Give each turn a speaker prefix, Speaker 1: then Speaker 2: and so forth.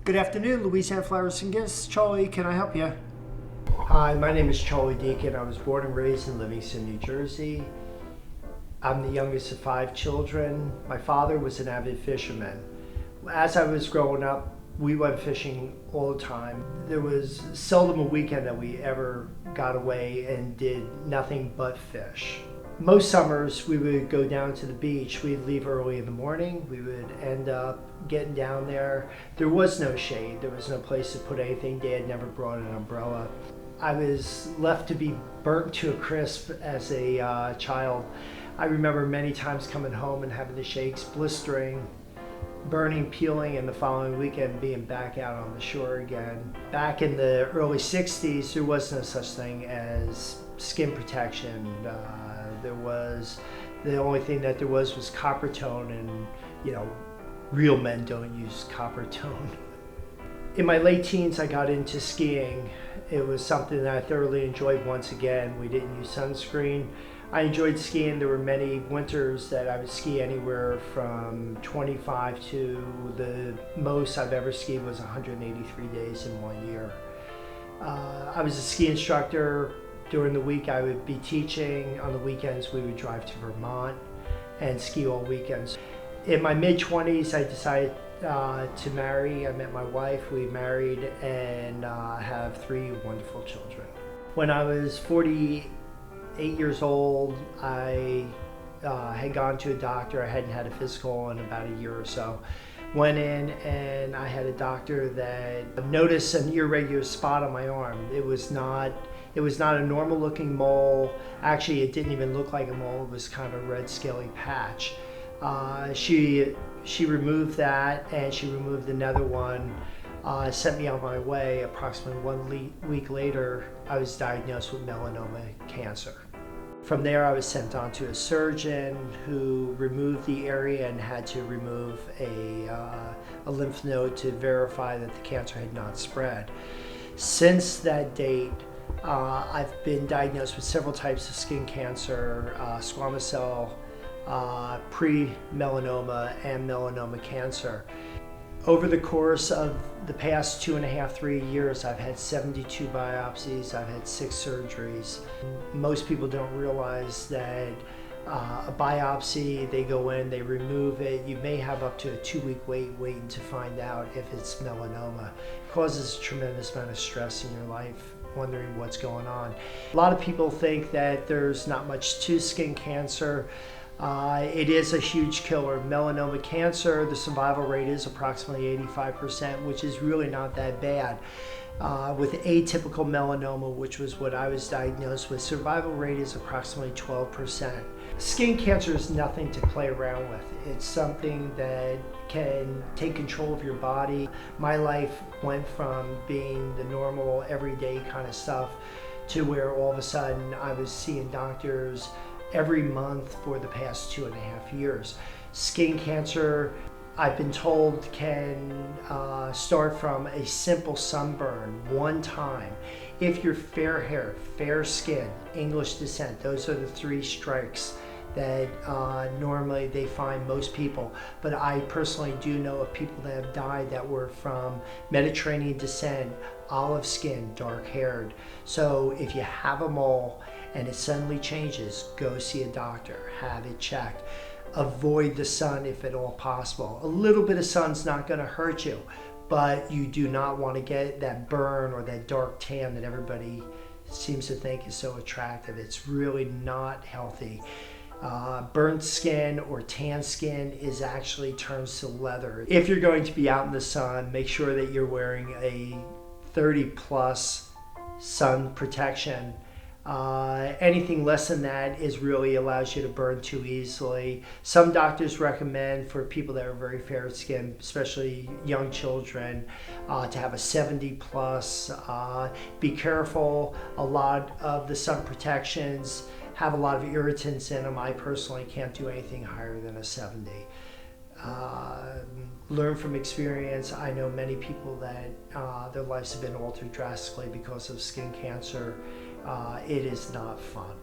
Speaker 1: Good afternoon, Louisiana Flowers and Gifts. Charlie, can I help you?
Speaker 2: Hi, my name is Charlie Deacon. I was born and raised in Livingston, New Jersey. I'm the youngest of 5 children. My father was an avid fisherman. As I was growing up, we went fishing all the time. There was seldom a weekend that we ever got away and did nothing but fish. Most summers we would go down to the beach. We'd leave early in the morning. We would end up getting down there. There was no shade. There was no place to put anything. Dad never brought an umbrella. I was left to be burnt to a crisp as a child. I remember many times coming home and having the shakes, blistering, burning, peeling, and the following weekend being back out on the shore again. Back in the early 60s, there was no such thing as skin protection. The only thing that there was copper tone, and real men don't use copper tone. In my late teens, I got into skiing. It was something that I thoroughly enjoyed. Once again, we didn't use sunscreen. I enjoyed skiing. There were many winters that I would ski anywhere from 25 to the most I've ever skied was 183 days in 1 year. I was a ski instructor. During the week I would be teaching. On the weekends we would drive to Vermont and ski all weekends. In my mid-20s I decided to marry. I met my wife, we married, and have 3 wonderful children. When I was 48 years old, I had gone to a doctor. I hadn't had a physical in about a year or so. Went in and I had a doctor that noticed an irregular spot on my arm. It was not a normal looking mole. Actually, it didn't even look like a mole. It was kind of a red scaly patch. She removed that, and she removed another one, sent me on my way. Approximately 1 week later, I was diagnosed with melanoma cancer. From there, I was sent on to a surgeon who removed the area and had to remove a lymph node to verify that the cancer had not spread. Since that date, I've been diagnosed with several types of skin cancer, squamous cell, pre-melanoma, and melanoma cancer. Over the course of the past 2.5, 3 years, I've had 72 biopsies, I've had 6 surgeries. Most people don't realize that a biopsy, they go in, they remove it. You may have up to a 2-week waiting to find out if it's melanoma. It causes a tremendous amount of stress in your life, wondering what's going on. A lot of people think that there's not much to skin cancer. It is a huge killer. Melanoma cancer, the survival rate is approximately 85%, which is really not that bad. With atypical melanoma, which was what I was diagnosed with, survival rate is approximately 12%. Skin cancer is nothing to play around with. It's something that can take control of your body. My life went from being the normal, everyday kind of stuff to where all of a sudden I was seeing doctors every month for the past 2.5 years. Skin cancer, I've been told, can start from a simple sunburn one time. If you're fair-haired, fair-skinned, English descent, those are the 3 strikes that normally they find most people. But I personally do know of people that have died that were from Mediterranean descent, olive skin, dark-haired. So if you have a mole and it suddenly changes, go see a doctor, have it checked. Avoid the sun if at all possible. A little bit of sun's not going to hurt you, but you do not want to get that burn or that dark tan that everybody seems to think is so attractive. It's really not healthy. Burnt skin or tan skin is actually turns to leather. If you're going to be out in the sun, make sure that you're wearing a 30+ sun protection. Anything less than that is really allows you to burn too easily. Some doctors recommend for people that are very fair skinned, especially young children, to have a 70+. Be careful. A lot of the sun protections have a lot of irritants in them. I personally can't do anything higher than a 70. Learn from experience. I know many people that their lives have been altered drastically because of skin cancer. It is not fun.